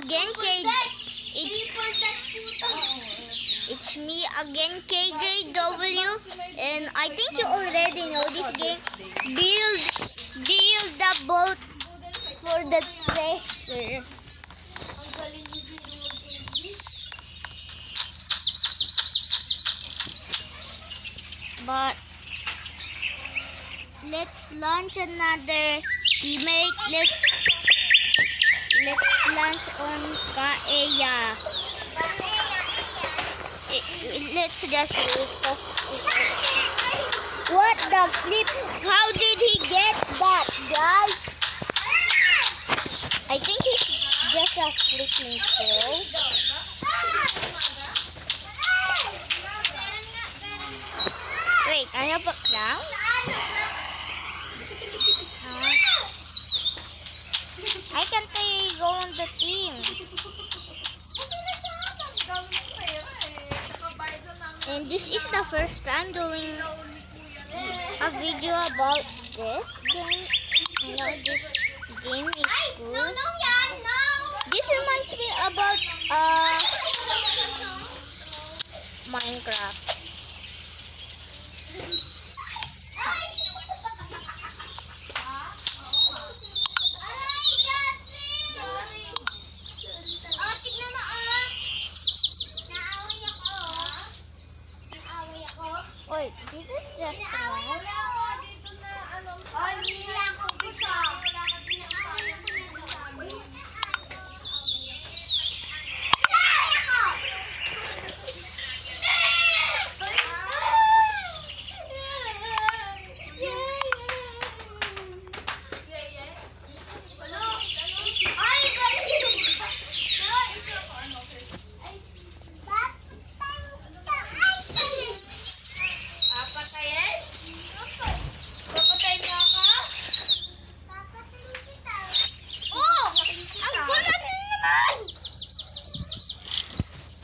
again, it's me again, KJW, and I think you already know this game. Build the boat for the treasure. But let's launch another teammate. Let's launch on Kaeya. Let's just wait. What the flip? How did he get that, guys? I think he's just a freaking pro. Wait, I have a crown? I can't go on the team. And this is the first time doing a video about this game. You know, this game is good. This reminds me about Minecraft. Wait, did it just arrive?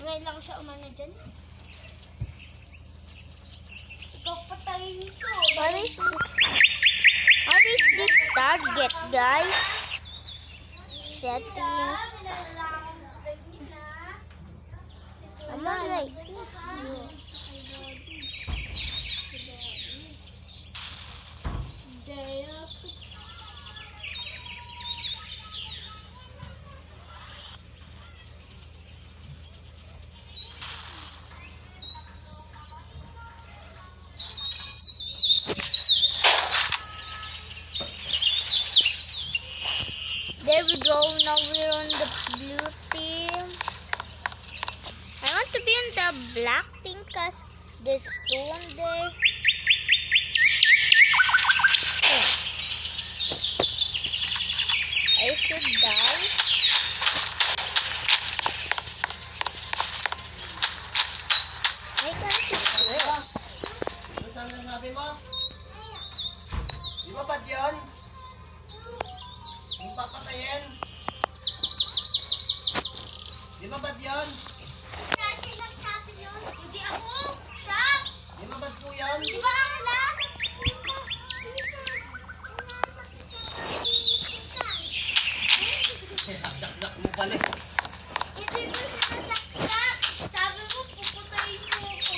Ngayon lang siya umano dyan. Ikaw patayin ko. What is this target, guys? Settings. I'm like... There we go, now we're on the blue team. I want to be on the black team because there's stone there. Oh. I should die. I can't swim. Saan ang sabi mo? Di ba ba't yun? Yung papatayin? Di ba ba't yun? Kasi nagsabi yun. Hindi ako. Siya. Di ba ba't po yun? Di ba ako lang? Saksak mo pala. Hindi ko sinasaksak. Sabi mo, puputayin mo ako.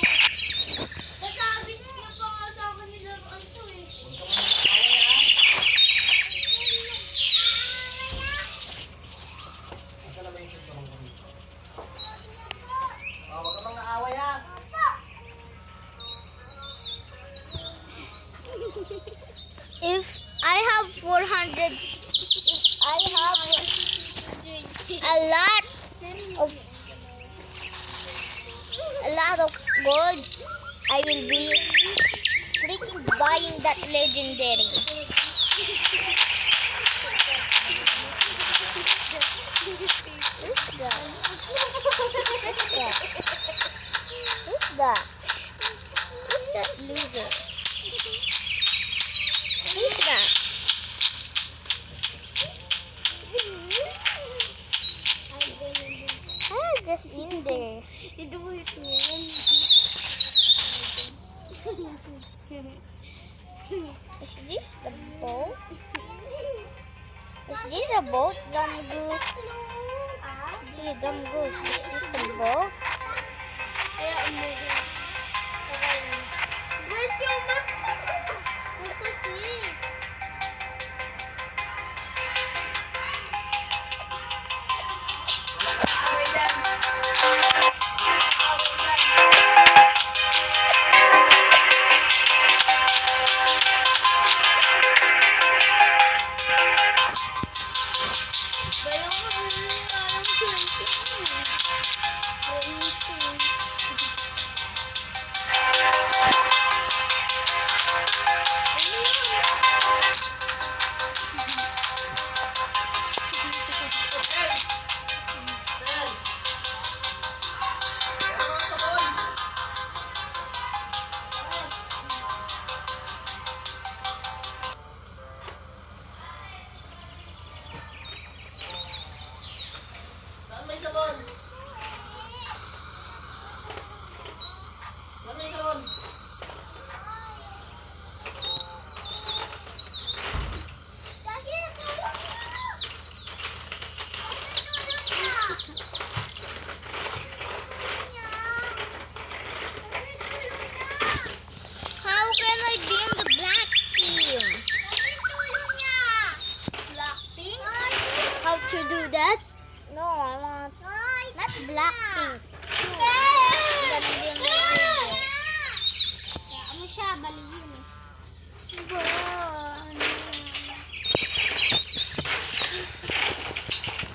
Nasabis niyo pa nga sa akin nilaruan to eh. Asa na ba yung sinturong ko dito? Huwag ka bang naaway ha? If I have 400, if I have a lot of gold, I will be freaking buying that legendary. Who's that? Who's that? Who's that loser? Who's that? Ah, just in there. Is this the boat? Is this a boat, Damgu? Some ghost. Is this the ball? Wait, yung map. Ito kasi. Saan may sabon? Saan may sabon? Kasi tulong How can I be in the black team? Blackpink? How to do that? No, I want not black pink. Gonna be in the video. Ano siya? Baliw yun eh.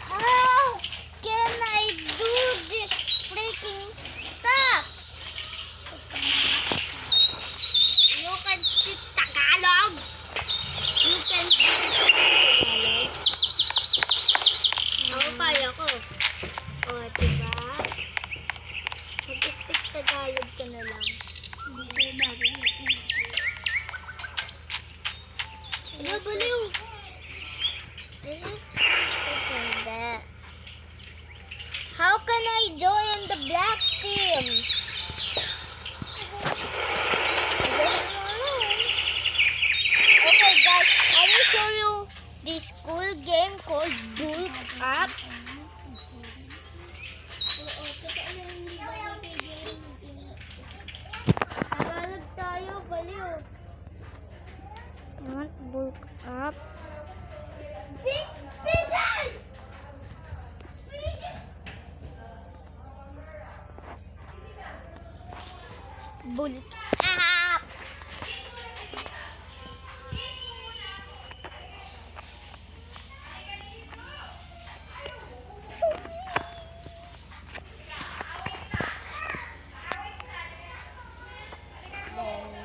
How can I do this freaking stuff? You can speak Tagalog. You can speak Tagalog. Ako kaya ko. O, diba? Mag-speak Tagalog ka na lang. Hindi sa'yo bagay na Hello, baliw. This is that. How can I join the black team? Okay guys, I will show you this cool game called Bulk Up. Tagalog tayo, baliw. I want Bulk Up. Big Pigeon! Bulk Up.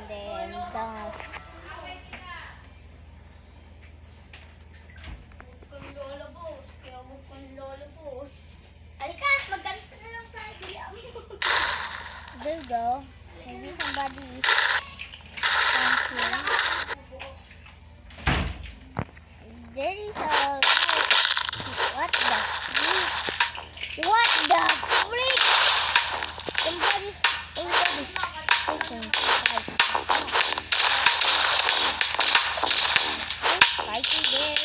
Then, down. Kung lolo boss, kaya mo kung lolo boss. Halika, magganito na lang tayo. Bilihan mo. There you go. Maybe somebody thank you. There is a what the freak? What the freak? Somebody freaking fight. Who's fighting there?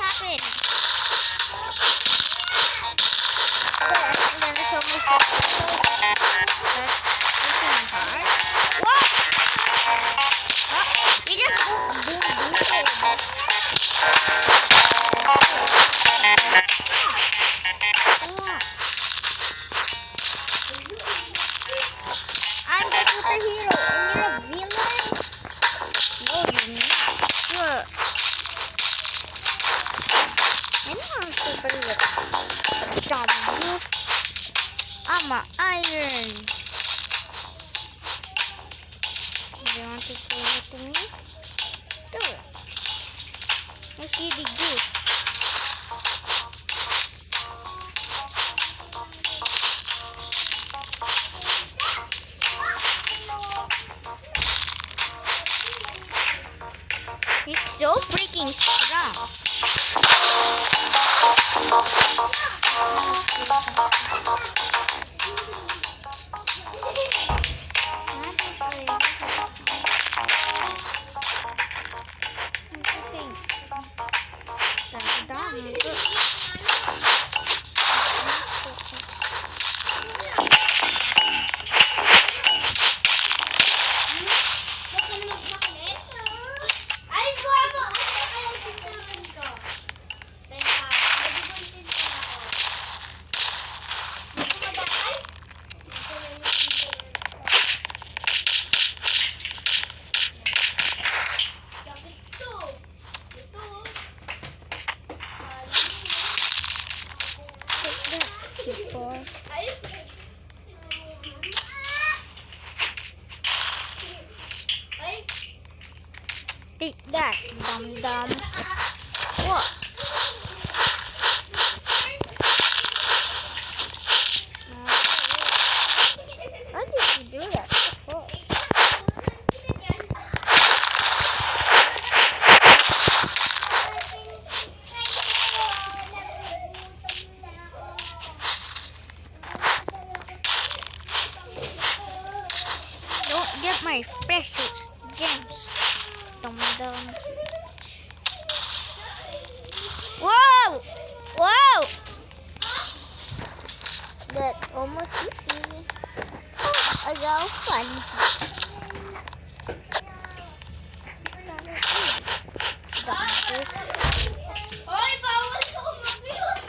akin. I'm gonna show myself. That's open heart. What? You just boom, boom, boom. I'm the superhero and you're a villain? No, you're not. I'm a superhero. I'm an iron. You want to say it to me? Do it. You see the goose. He's so freaking strong. Ay, buha mo! Ano kaya yung sinturon ko? Teka, mag-bulletin ko na ako. Gusto mo ba? Ay! Ito na yung sinturon ko. Sakit to. Ito. Ay! Ay! Take that, dum-dum. What? How did you do that? What? Don't get my precious gems. Dum-dum. Whoa! Whoa! That almost hit me. I got fun. Hoy, bawal ka umabiyot!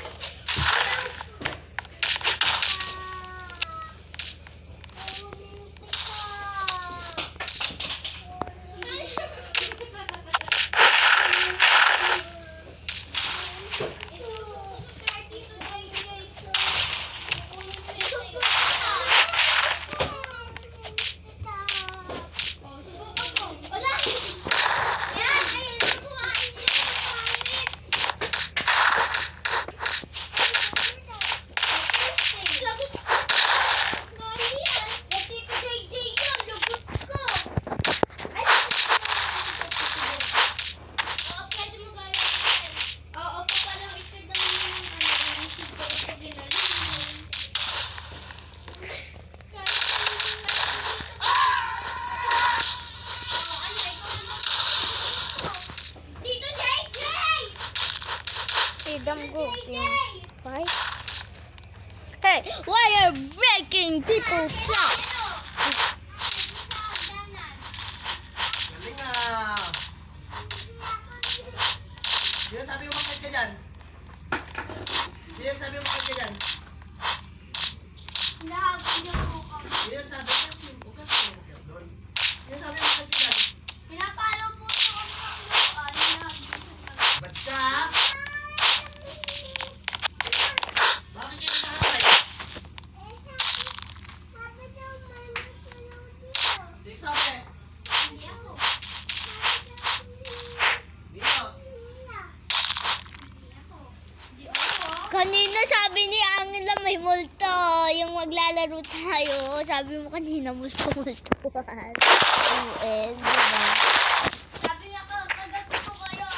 Freedom go. Why? Hey, why are you breaking people's shops? Galing ah. Sino sabi mo makit ka dyan? Sino sabi mo makit ka dyan? Sinahabol niyo po kami. Sino sabi mo huwag ka sabi mo makit doon? Sino sabi mo makit ka dyan? Pinapalaw po niyo kami ng lupa. Hinahabol sa kami. Ba't ka? Bakit yung nakakay? Sino sabi? Hindi ako. Dito. Hindi ako. Hindi ako. Kanina sabi ni Angel na may multo. Yung maglalaro tayo. Sabi mo kanina multo-multuhan. Diba? Sabi niya ka, kagat ko kayo.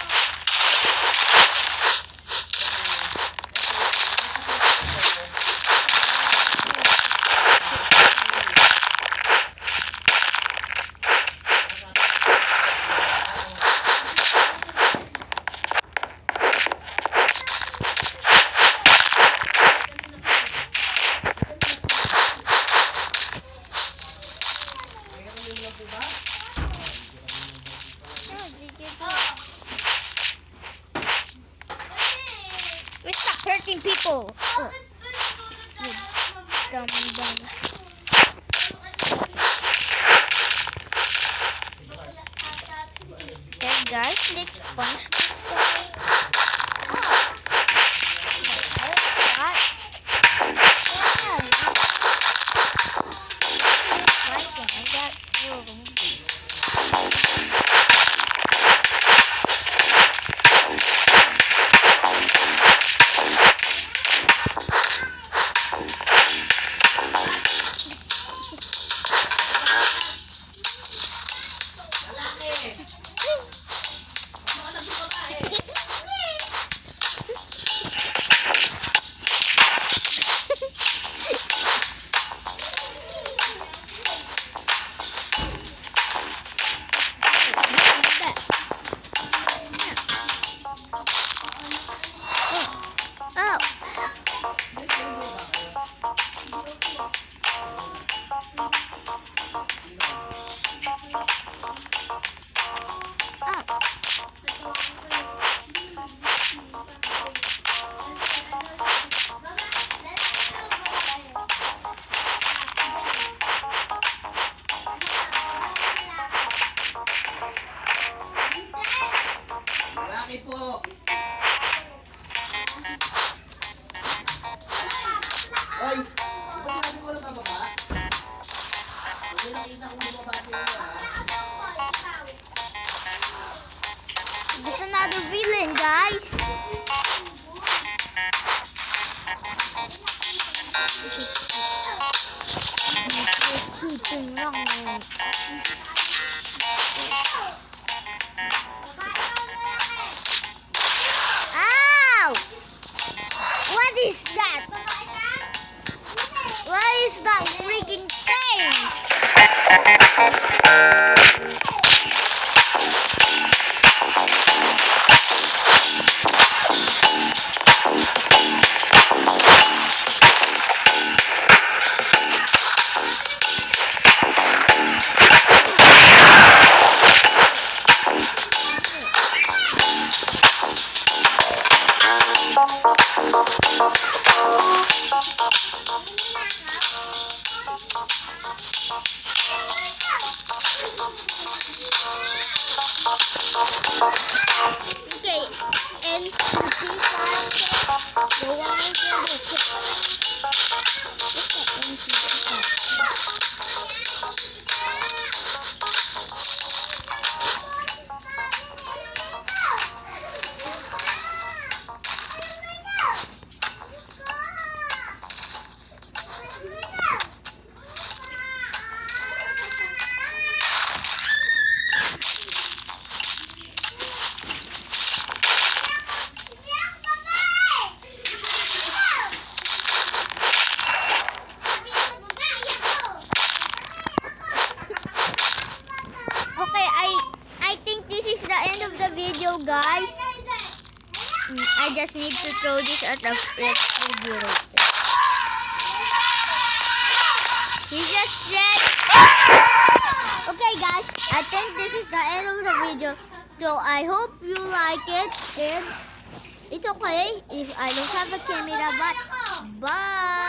killing people. Oh, dumb. Okay, guys, let's punch this guy. Fighting, I got killed. Lalaki po. Oy, di ba sinabi ko lang bababa? Hindi nakita kong bumaba sa inyo, ha? There's another villain, guys. Shooting wrong. Ow! What is that? What is that freaking thing? Okay, and the one Okay, I think this is the end of the video, guys. I just need to throw this at the refrigerator. He just said. Okay, guys, I think this is the end of the video. So I hope you like it, and it's okay if I don't have a camera, but bye.